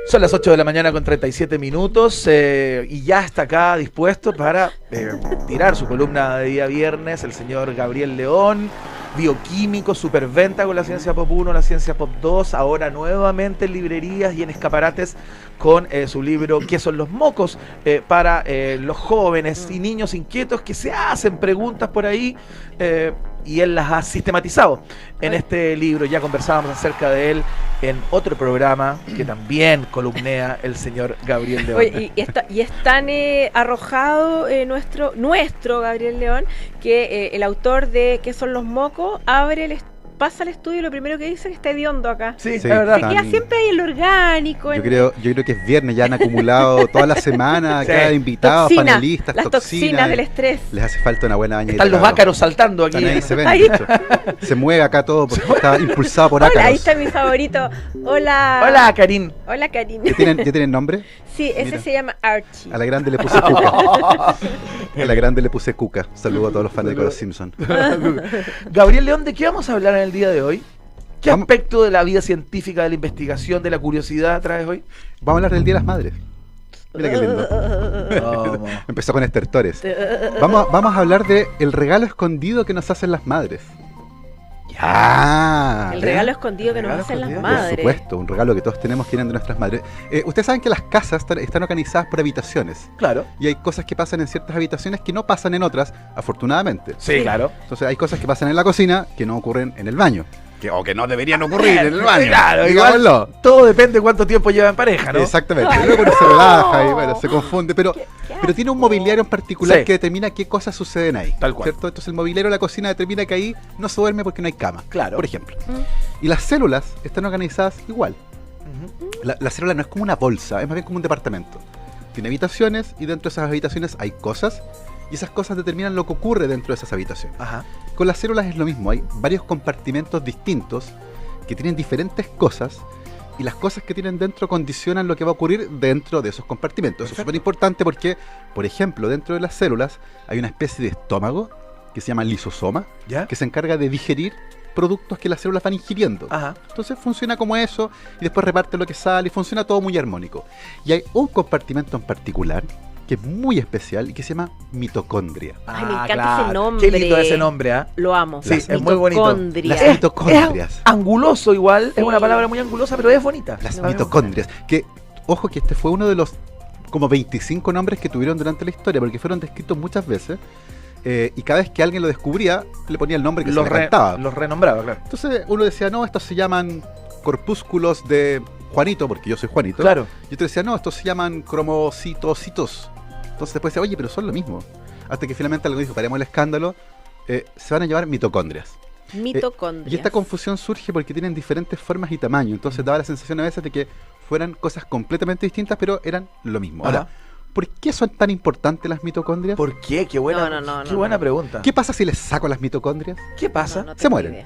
Son las 8 de la mañana con 37 minutos y ya está acá dispuesto para tirar su columna de día viernes el señor Gabriel León, bioquímico, superventa con la Ciencia Pop 1, la Ciencia Pop 2, ahora nuevamente en librerías y en escaparates con su libro ¿Qué son los mocos? Para los jóvenes y niños inquietos que se hacen preguntas por ahí y él las ha sistematizado en este libro. Ya conversábamos acerca de él en otro programa que también columnea el señor Gabriel León. Oye, y es tan arrojado nuestro Gabriel León que el autor de ¿Qué son los mocos? Pasa al estudio y lo primero que dice es que está hediondo acá. Sí, es verdad. Se queda siempre ahí en lo orgánico. Yo creo que es viernes, ya han acumulado toda la semana, cada invitado, panelistas, las toxinas del estrés. Les hace falta una buena bañadita. Están los ácaros saltando aquí. Ahí se ven, se mueve acá todo porque está impulsado por ácaros. Hola, ahí está mi favorito. Hola. Hola, Karin. Hola, Karin. ¿Ya tienen nombre? Sí, ese Mira. Se llama Archie. A la grande le puse Cuca. A la grande le puse Cuca. Saludo a todos los fans de Los Simpsons. Gabriel León, ¿de qué vamos a hablar en el día de hoy? ¿Qué aspecto de la vida científica, de la investigación, de la curiosidad traes hoy? Vamos a hablar del Día de las Madres. Mira qué lindo. Empezó con estertores. Vamos a hablar de el regalo escondido que nos hacen las madres. El regalo escondido que nos hacen las madres. Por supuesto, un regalo que todos tenemos que vienen de nuestras madres. Ustedes saben que las casas están organizadas por habitaciones. Claro. Y hay cosas que pasan en ciertas habitaciones que no pasan en otras, afortunadamente. Sí, claro. Entonces hay cosas que pasan en la cocina que no ocurren en el baño. O que no deberían ocurrir en el baño. Claro, igual todo depende de cuánto tiempo lleva en pareja, ¿no? Exactamente. Luego uno se relaja y bueno, se confunde. Pero tiene un mobiliario en particular que determina qué cosas suceden ahí. Tal cual. ¿Cierto? Entonces el mobiliario de la cocina determina que ahí no se duerme porque no hay cama. Claro. Por ejemplo. Y las células están organizadas igual. La célula no es como una bolsa, es más bien como un departamento. Tiene habitaciones y dentro de esas habitaciones hay cosas. Y esas cosas determinan lo que ocurre dentro de esas habitaciones. Ajá. Con las células es lo mismo, hay varios compartimentos distintos que tienen diferentes cosas y las cosas que tienen dentro condicionan lo que va a ocurrir dentro de esos compartimentos. Perfecto. Eso es súper importante porque, por ejemplo, dentro de las células hay una especie de estómago que se llama lisosoma, que se encarga de digerir productos que las células van ingiriendo. Ajá. Entonces funciona como eso y después reparte lo que sale y funciona todo muy armónico. Y hay un compartimento en particular que es muy especial y que se llama mitocondria. Ay, me encanta ese nombre. Qué lindo ese nombre, ¿eh? Lo amo. Sí, es muy bonito. Las mitocondrias. Es anguloso igual, es una palabra muy angulosa, pero es bonita. Las mitocondrias. Que, ojo, que este fue uno de los como 25 nombres que tuvieron durante la historia, porque fueron descritos muchas veces. Y cada vez que alguien lo descubría, le ponía el nombre que se le cantaba. Los renombraba, claro. Entonces uno decía, no, estos se llaman corpúsculos de Juanito, porque yo soy Juanito. Claro. Y otro decía, no, estos se llaman cromocitocitos. Entonces después decía, oye, pero son lo mismo. Hasta que finalmente algo dijo, paremos el escándalo, se van a llamar mitocondrias. Mitocondrias. Y esta confusión surge porque tienen diferentes formas y tamaños. Entonces daba la sensación a veces de que fueran cosas completamente distintas, pero eran lo mismo. Ahora, ¿por qué son tan importantes las mitocondrias? ¿Por qué? Qué buena pregunta. ¿Qué pasa si les saco las mitocondrias? ¿Qué pasa? Se mueren.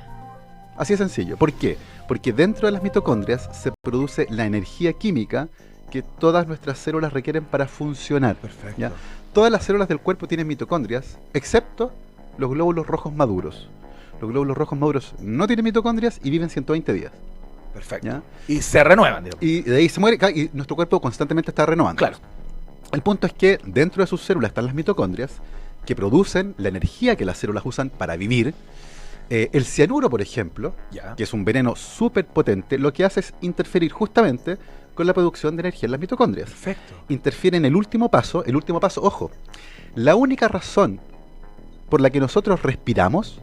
Así de sencillo. ¿Por qué? Porque dentro de las mitocondrias se produce la energía química que todas nuestras células requieren para funcionar. Perfecto. ¿Ya? Todas las células del cuerpo tienen mitocondrias, excepto los glóbulos rojos maduros. Los glóbulos rojos maduros no tienen mitocondrias y viven 120 días. Perfecto. ¿Ya? Y se renuevan, digamos. Y de ahí se muere, y nuestro cuerpo constantemente está renovando. Claro. El punto es que dentro de sus células están las mitocondrias que producen la energía que las células usan para vivir. El cianuro, por ejemplo, que es un veneno súper potente, lo que hace es interferir justamente con la producción de energía en las mitocondrias. Perfecto. Interfiere en el último paso, ojo, la única razón por la que nosotros respiramos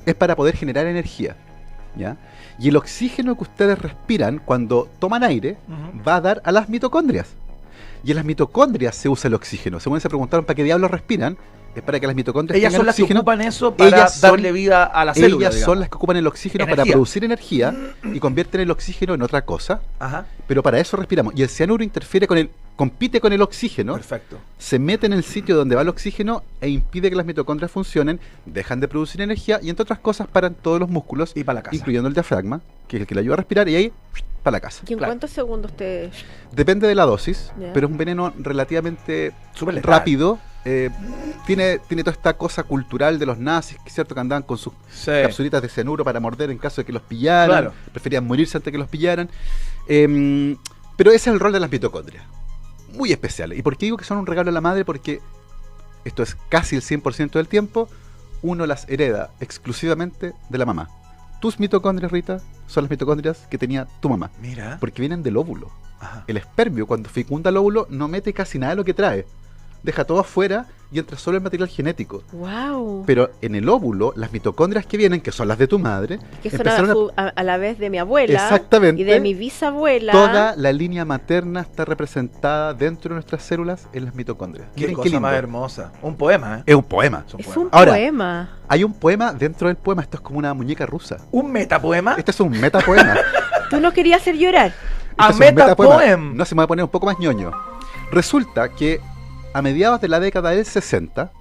es para poder generar energía, ¿ya? Y el oxígeno que ustedes respiran cuando toman aire va a dar a las mitocondrias. Y en las mitocondrias se usa el oxígeno. Según se preguntaron para qué diablos respiran, es para que las mitocondrias ellas tengan son las oxígeno. que ocupan eso para darle vida a la célula. Ellas son las que ocupan el oxígeno para producir energía y convierten el oxígeno en otra cosa. Ajá. Pero para eso respiramos. Y el cianuro interfiere compite con el oxígeno. Perfecto. Se mete en el sitio donde va el oxígeno e impide que las mitocondrias funcionen, dejan de producir energía y entre otras cosas paran todos los músculos, y para la casa, incluyendo el diafragma, que es el que le ayuda a respirar, y ahí para la casa. ¿Y en cuántos segundos te...? Depende de la dosis, pero es un veneno relativamente rápido. Tiene toda esta cosa cultural de los nazis, ¿cierto? Que andaban con sus capsulitas de cianuro para morder en caso de que los pillaran. Claro. Preferían morirse antes que los pillaran. Pero ese es el rol de las mitocondrias. Muy especiales. ¿Y por qué digo que son un regalo a la madre? Porque esto es casi el 100% del tiempo, uno las hereda exclusivamente de la mamá. Tus mitocondrias, Rita, son las mitocondrias que tenía tu mamá. Mira. Porque vienen del óvulo. Ajá. El espermio, cuando fecunda el óvulo, no mete casi nada de lo que trae. Deja todo afuera y entra solo el material genético. Wow. Pero en el óvulo, las mitocondrias que vienen, que son las de tu madre, Que son empezaron a la vez de mi abuela Exactamente. y de mi bisabuela. toda la línea materna está representada dentro de nuestras células en las mitocondrias. Qué Miren cosa lindo. más hermosa. Un poema, ¿eh? Es un poema. Es un Ahora, poema. Hay un poema dentro del poema, esto es como una muñeca rusa. Un metapoema. Este es un metapoema. Tú no querías hacer llorar. A Este es un metapoem. metapoema. No, se me va a poner un poco más ñoño. Resulta que a mediados de la década del 60,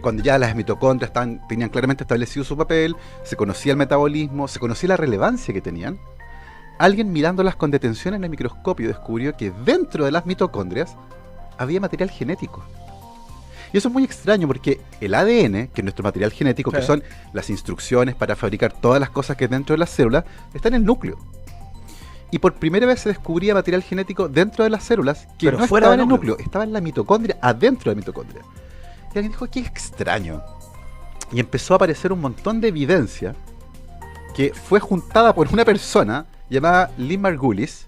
cuando ya las mitocondrias tenían claramente establecido su papel, se conocía el metabolismo, se conocía la relevancia que tenían, alguien mirándolas con detención en el microscopio descubrió que dentro de las mitocondrias había material genético. Y eso es muy extraño porque el ADN, que es nuestro material genético, Sí. que son las instrucciones para fabricar todas las cosas que hay dentro de las células, está en el núcleo. Y por primera vez se descubría material genético dentro de las células que Pero no fuera estaba en del el núcleo. núcleo, estaba en la mitocondria, adentro de la mitocondria. Y alguien dijo, qué extraño. Y empezó a aparecer un montón de evidencia que fue juntada por una persona llamada Lynn Margulis,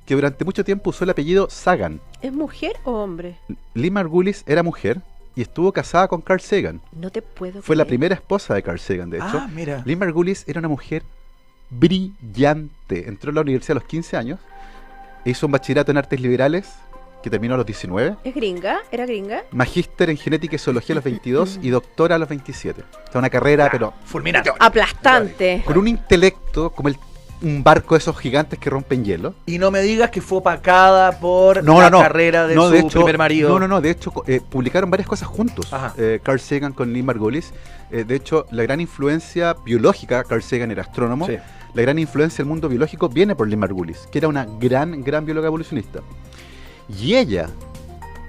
que durante mucho tiempo usó el apellido Sagan. ¿Es mujer o hombre? Lynn Margulis era mujer y estuvo casada con Carl Sagan. No te puedo Fue la creer. primera esposa de Carl Sagan, de hecho. Ah, mira. Lynn Margulis era una mujer brillante. Entró a la universidad a los 15 años, hizo un bachillerato en artes liberales, que terminó a los 19, ¿Es gringa? ¿Era gringa? magíster en genética y zoología a los 22 y doctora a los 27. O sea, una carrera, pero Fulminante. Aplastante. con un intelecto como un barco de esos gigantes que rompen hielo. Y no me digas que fue opacada por No, la no, no. carrera de No, su de hecho, primer marido. No, de hecho, publicaron varias cosas juntos. Ajá. Carl Sagan con Lynn Margulis. De hecho, la gran influencia biológica, Carl Sagan era astrónomo, Sí. la gran influencia del mundo biológico viene por Lynn Margulis, que era una gran bióloga evolucionista. Y ella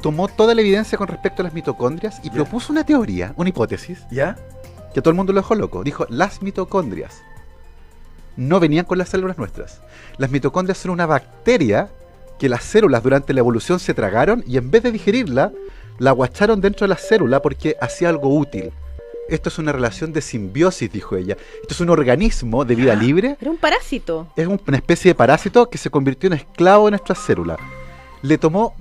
tomó toda la evidencia con respecto a las mitocondrias y Ya. propuso una teoría, una hipótesis, ¿Ya? que a todo el mundo lo dejó loco. Dijo, las mitocondrias no venían con las células nuestras. Las mitocondrias son una bacteria que las células durante la evolución se tragaron y en vez de digerirla, la guacharon dentro de la célula porque hacía algo útil. Esto es una relación de simbiosis, dijo ella. Esto es un organismo de vida libre. Era un parásito. Es una especie de parásito que se convirtió en esclavo de nuestras células. Le tomó,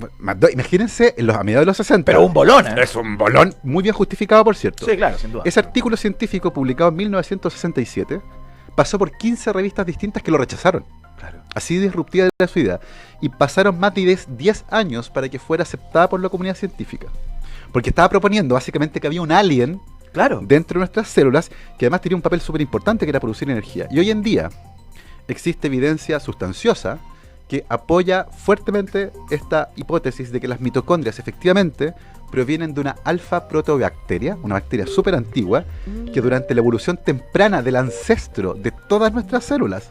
imagínense, a mediados de los 60. Pero un bolón, ¿eh? Es un bolón muy bien justificado, por cierto. Sí, claro, sin duda. Ese artículo científico publicado en 1967 pasó por 15 revistas distintas que lo rechazaron. Claro. Así disruptiva era su idea. Y pasaron más de 10 años para que fuera aceptada por la comunidad científica. Porque estaba proponiendo básicamente que había un alien Claro. dentro de nuestras células que además tenía un papel súper importante que era producir energía. Y hoy en día existe evidencia sustanciosa que apoya fuertemente esta hipótesis de que las mitocondrias efectivamente provienen de una alfa protobacteria, una bacteria súper antigua, que durante la evolución temprana del ancestro de todas nuestras células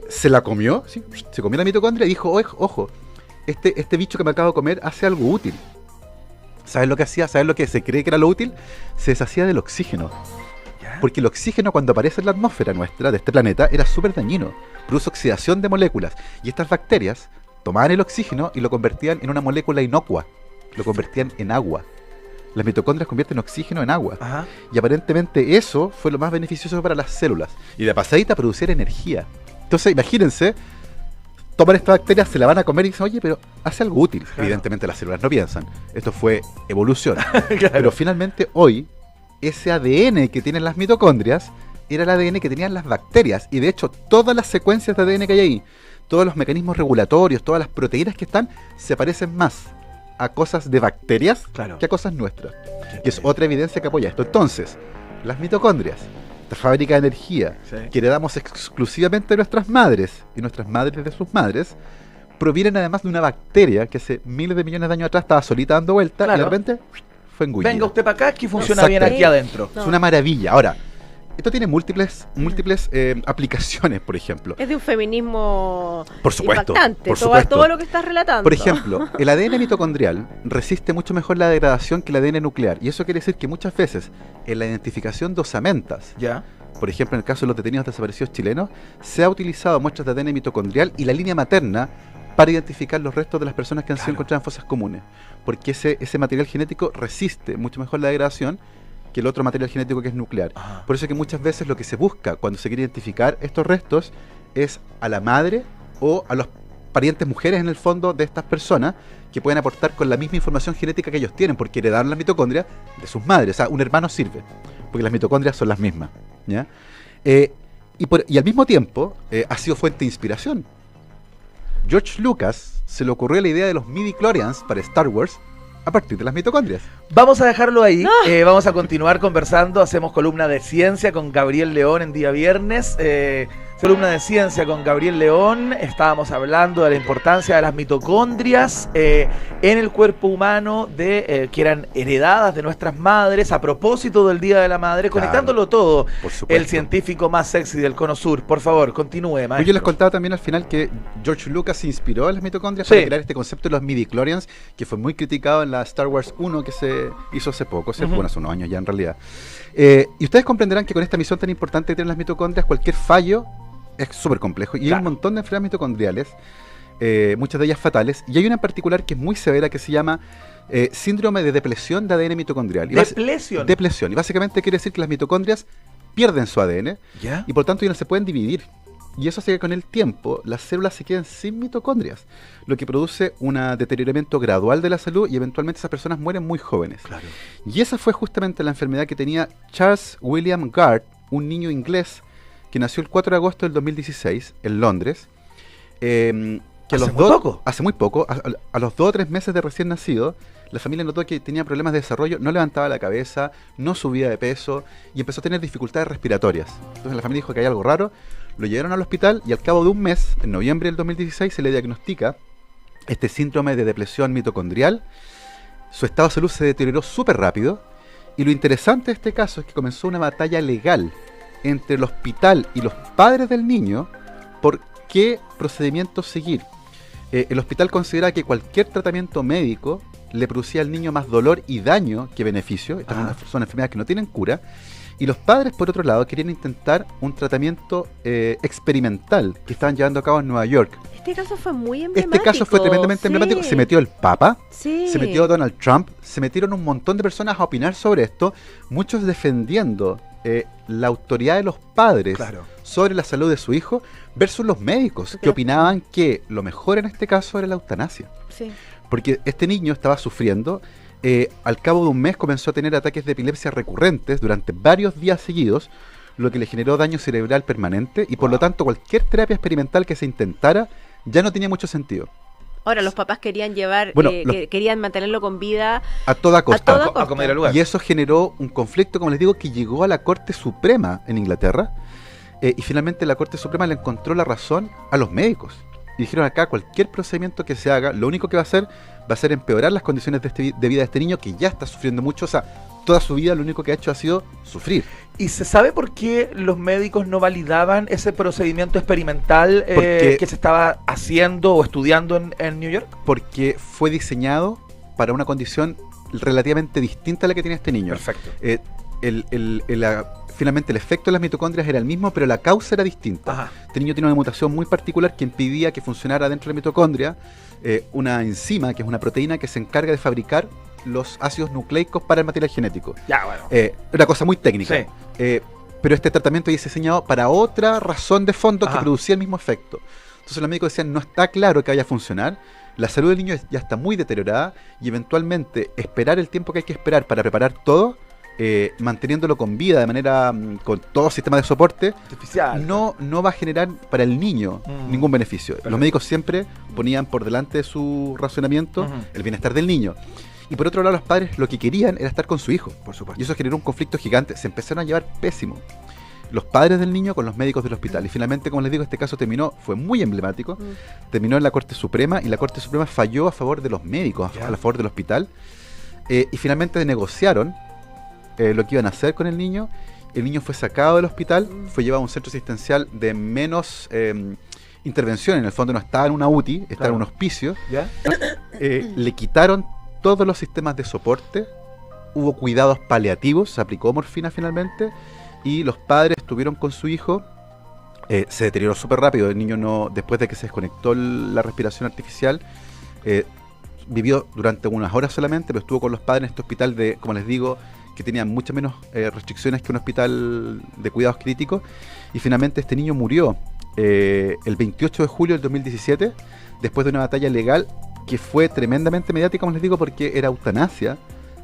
se la comió, ¿sí? Se comió la mitocondria y dijo, ojo, este bicho que me acabo de comer hace algo útil. ¿Sabes lo que hacía? ¿Sabes lo que se cree que era lo útil? Se deshacía del oxígeno. ¿Ya? Porque el oxígeno cuando aparece en la atmósfera nuestra, de este planeta, era súper dañino. Produce oxidación de moléculas. Y estas bacterias tomaban el oxígeno y lo convertían en una molécula inocua. Lo convertían en agua. Las mitocondrias convierten oxígeno en agua. Ajá. Y aparentemente eso fue lo más beneficioso para las células. Y de pasadita producir energía. Entonces, imagínense, toman esta bacteria, se la van a comer y dicen, oye, pero hace algo útil. Claro. Evidentemente las células no piensan. Esto fue evolución. Claro. Pero finalmente hoy, ese ADN que tienen las mitocondrias era el ADN que tenían las bacterias. Y de hecho, todas las secuencias de ADN que hay ahí, todos los mecanismos regulatorios, todas las proteínas que están, se parecen más a cosas de bacterias Claro. que a cosas nuestras. Que es otra evidencia que apoya esto. Entonces, las mitocondrias, esta fábrica de energía, Sí. que heredamos exclusivamente de nuestras madres y nuestras madres de sus madres, provienen además de una bacteria que hace miles de millones de años atrás estaba solita dando vueltas y Claro. de repente fue engullida. Venga usted para acá, que funciona Exacto. bien aquí adentro. No. Es una maravilla. Ahora, esto tiene múltiples aplicaciones, por ejemplo. Es de un feminismo Por supuesto, impactante. por todo, supuesto. todo lo que estás relatando. Por ejemplo, el ADN mitocondrial resiste mucho mejor la degradación que el ADN nuclear. Y eso quiere decir que muchas veces en la identificación de osamentas, Ya. por ejemplo en el caso de los detenidos desaparecidos chilenos, se ha utilizado muestras de ADN mitocondrial y la línea materna para identificar los restos de las personas que han sido Claro. encontradas en fosas comunes, porque ese material genético resiste mucho mejor la degradación que el otro material genético que es nuclear. Ajá. Por eso es que muchas veces lo que se busca cuando se quiere identificar estos restos es a la madre o a los parientes mujeres en el fondo de estas personas que pueden aportar con la misma información genética que ellos tienen, porque heredaron las mitocondrias de sus madres. O sea, un hermano sirve, porque las mitocondrias son las mismas, ¿ya? Y al mismo tiempo ha sido fuente de inspiración. George Lucas se le ocurrió la idea de los midi-chlorians para Star Wars a partir de las mitocondrias. Vamos a dejarlo ahí, No. Vamos a continuar conversando, hacemos columna de ciencia con Gabriel León en día viernes, columna de ciencia con Gabriel León, estábamos hablando de la importancia de las mitocondrias en el cuerpo humano, que eran heredadas de nuestras madres, a propósito del Día de la Madre, Claro. conectándolo todo, Por supuesto. el científico más sexy del Cono Sur, por favor, continúe, maestro. Yo les contaba también al final que George Lucas se inspiró en las mitocondrias Sí. para crear este concepto de los midi-chlorians, que fue muy criticado en la Star Wars 1 que se hizo hace poco, Ujú. hace unos años ya en realidad. Y ustedes comprenderán que con esta misión tan importante que tienen las mitocondrias, cualquier fallo es súper complejo. Y hay Claro. un montón de enfermedades mitocondriales, muchas de ellas fatales, y hay una en particular que es muy severa que se llama síndrome de depresión de ADN mitocondrial. Depresión. Depresión. Y básicamente quiere decir que las mitocondrias pierden su ADN ¿Ya? y por tanto ya no se pueden dividir. Y eso hace que con el tiempo las células se queden sin mitocondrias, lo que produce un deterioramiento gradual de la salud y eventualmente esas personas mueren muy jóvenes. Claro. Y esa fue justamente la enfermedad que tenía Charles William Gard, un niño inglés que nació el 4 de agosto del 2016 en Londres. Que ¿Hace muy poco? Hace muy poco, a los 2 o 3 meses de recién nacido, la familia notó que tenía problemas de desarrollo, no levantaba la cabeza, no subía de peso y empezó a tener dificultades respiratorias. Entonces la familia dijo que hay algo raro, lo llevaron al hospital y al cabo de un mes, en noviembre del 2016, se le diagnostica este síndrome de depresión mitocondrial. Su estado de salud se deterioró súper rápido y lo interesante de este caso es que comenzó una batalla legal entre el hospital y los padres del niño por qué procedimiento seguir. El hospital considera que cualquier tratamiento médico le producía al niño más dolor y daño que beneficio. Estas son enfermedades que no tienen cura. Y los padres, por otro lado, querían intentar un tratamiento experimental que estaban llevando a cabo en Nueva York. Este caso fue muy emblemático. Este caso fue tremendamente emblemático. Se metió el Papa, Sí. se metió Donald Trump, se metieron un montón de personas a opinar sobre esto, muchos defendiendo la autoridad de los padres Claro. sobre la salud de su hijo versus los médicos que Claro. opinaban que lo mejor en este caso era la eutanasia. Sí. Porque este niño estaba sufriendo, al cabo de un mes comenzó a tener ataques de epilepsia recurrentes durante varios días seguidos, lo que le generó daño cerebral permanente y por lo tanto cualquier terapia experimental que se intentara ya no tenía mucho sentido. Ahora, los papás querían llevar, Bueno, querían mantenerlo con vida. A toda costa. toda A costa. comer al lugar. Y eso generó un conflicto, como les digo, que llegó a la Corte Suprema en Inglaterra. Y finalmente la Corte Suprema le encontró la razón a los médicos. Y dijeron acá, cualquier procedimiento que se haga, lo único que va a ser empeorar las condiciones de vida de este niño que ya está sufriendo mucho. O sea, toda su vida lo único que ha hecho ha sido sufrir. ¿Y se sabe por qué los médicos no validaban ese procedimiento experimental Porque- que se estaba haciendo o estudiando en New York? Porque fue diseñado para una condición relativamente distinta a la que tiene este niño. Perfecto. Finalmente el efecto de las mitocondrias era el mismo, pero la causa era distinta. Ajá. Este niño tiene una mutación muy particular que impedía que funcionara dentro de la mitocondria una enzima, que es una proteína que se encarga de fabricar los ácidos nucleicos para el material genético. Ya, bueno. Una cosa muy técnica. Sí. Pero este tratamiento es diseñado para otra razón de fondo que Ajá. producía el mismo efecto. Entonces los médicos decían, no está claro que vaya a funcionar, la salud del niño ya está muy deteriorada y eventualmente esperar el tiempo que hay que esperar para preparar todo, manteniéndolo con vida de manera, con todo sistema de soporte, Artificial. no va a generar para el niño ningún beneficio. Perfecto. Los médicos siempre ponían por delante de su razonamiento Ujú. el bienestar del niño. Y por otro lado, los padres lo que querían era estar con su hijo. Por supuesto. Y eso generó un conflicto gigante. Se empezaron a llevar pésimo los padres del niño con los médicos del hospital. Y finalmente, como les digo, este caso fue muy emblemático. Terminó en la Corte Suprema y la Corte Suprema falló a favor de los médicos, Ya. a favor del hospital. Y finalmente negociaron lo que iban a hacer con el niño. El niño fue sacado del hospital, fue llevado a un centro asistencial de menos intervención. En el fondo no estaba en una UTI, estaba Claro. en un hospicio. ¿Ya? Le quitaron todos los sistemas de soporte, hubo cuidados paliativos, se aplicó morfina finalmente y los padres estuvieron con su hijo Se deterioró súper rápido. El niño, no, después de que se desconectó la respiración artificial, vivió durante unas horas solamente, pero estuvo con los padres en este hospital de, como les digo, que tenía muchas menos restricciones que un hospital de cuidados críticos. Y finalmente este niño murió el 28 de julio del 2017, después de una batalla legal que fue tremendamente mediática, como les digo, porque era eutanasia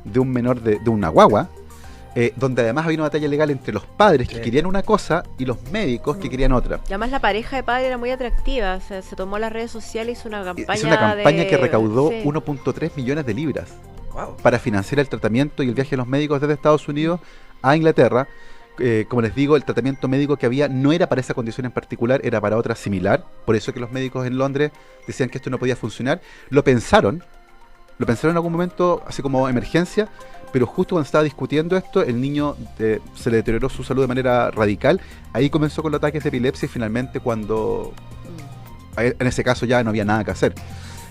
de un menor, de una guagua, donde además había una batalla legal entre los padres que querían una cosa y los médicos que querían otra. Y además la pareja de padres era muy atractiva, o sea, se tomó las redes sociales, hizo una campaña. Hizo una campaña que recaudó 1.3 millones de libras para financiar el tratamiento y el viaje de los médicos desde Estados Unidos a Inglaterra. Como les digo, el tratamiento médico que había no era para esa condición en particular, era para otra similar. Por eso que los médicos en Londres decían que esto no podía funcionar. Lo pensaron en algún momento, así como emergencia, pero justo cuando estaba discutiendo esto, el niño se le deterioró su salud de manera radical. Ahí comenzó con los ataques de epilepsia y finalmente cuando en ese caso ya no había nada que hacer.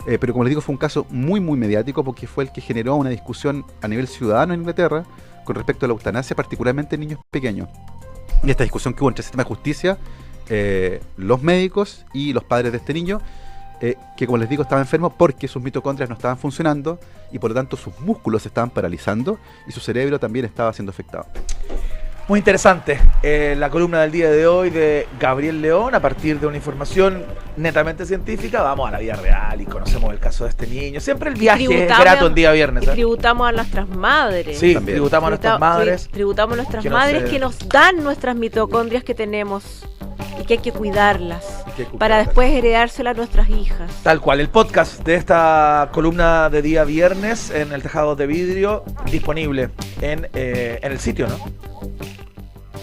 Pero como les digo, fue un caso muy muy mediático porque fue el que generó una discusión a nivel ciudadano en Inglaterra con respecto a la eutanasia, particularmente en niños pequeños. Y esta discusión que hubo entre el sistema de justicia, los médicos y los padres de este niño, que como les digo estaba enfermo porque sus mitocondrias no estaban funcionando y por lo tanto sus músculos se estaban paralizando y su cerebro también estaba siendo afectado. Muy interesante la columna del día de hoy de Gabriel León. A partir de una información netamente científica vamos a la vida real y conocemos el caso de este niño. Siempre el viaje es grato en día viernes. Y tributamos a nuestras madres. Sí, también. Tributamos a nuestras madres. Tributamos a nuestras madres que nos dan nuestras mitocondrias que tenemos y que hay que cuidarlas para después heredárselas a nuestras hijas. Tal cual, el podcast de esta columna de día viernes en el Tejado de Vidrio disponible en el sitio, ¿no?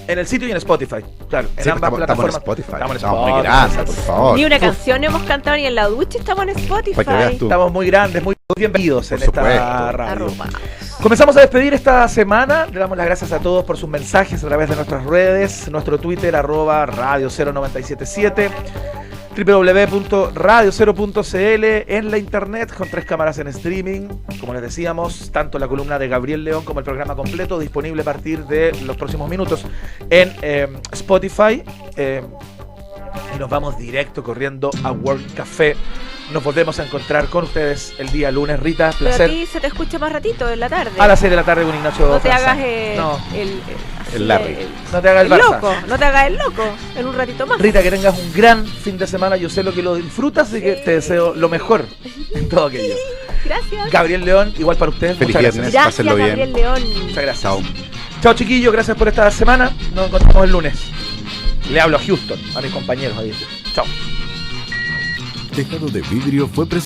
En el sitio y en Spotify, claro, en ambas plataformas. Estamos en Spotify. Muy grandes, por favor. Ni una canción hemos cantado ni en la ducha, estamos en Spotify. Estamos muy grandes, muy bienvenidos en esta radio. Arropados. Comenzamos a despedir esta semana. Le damos las gracias a todos por sus mensajes a través de nuestras redes, nuestro Twitter, @radio0977, www.radio0.cl, en la internet con 3 cámaras en streaming. Como les decíamos, tanto la columna de Gabriel León como el programa completo disponible a partir de los próximos minutos en Spotify. Y nos vamos directo corriendo a World Café. Nos volvemos a encontrar con ustedes el día lunes. Rita, placer. Pero a ti se te escucha más ratito, en la tarde. A las 6 de la tarde con Ignacio. No te hagas el Larry. No te hagas el Barça. loco. No te hagas el loco. En un ratito más. Rita, que tengas un gran fin de semana. Yo sé lo que lo disfrutas y que te deseo lo mejor en todo aquello. Gracias. Gabriel León, igual para ustedes. Feliz Muchas viernes. gracias. Pásenlo bien. Gabriel León. Muchas gracias. Chao, chiquillos. Gracias por esta semana. Nos encontramos el lunes. Le hablo a Houston, a mis compañeros ahí. Chao. Tejado de Vidrio fue presentado.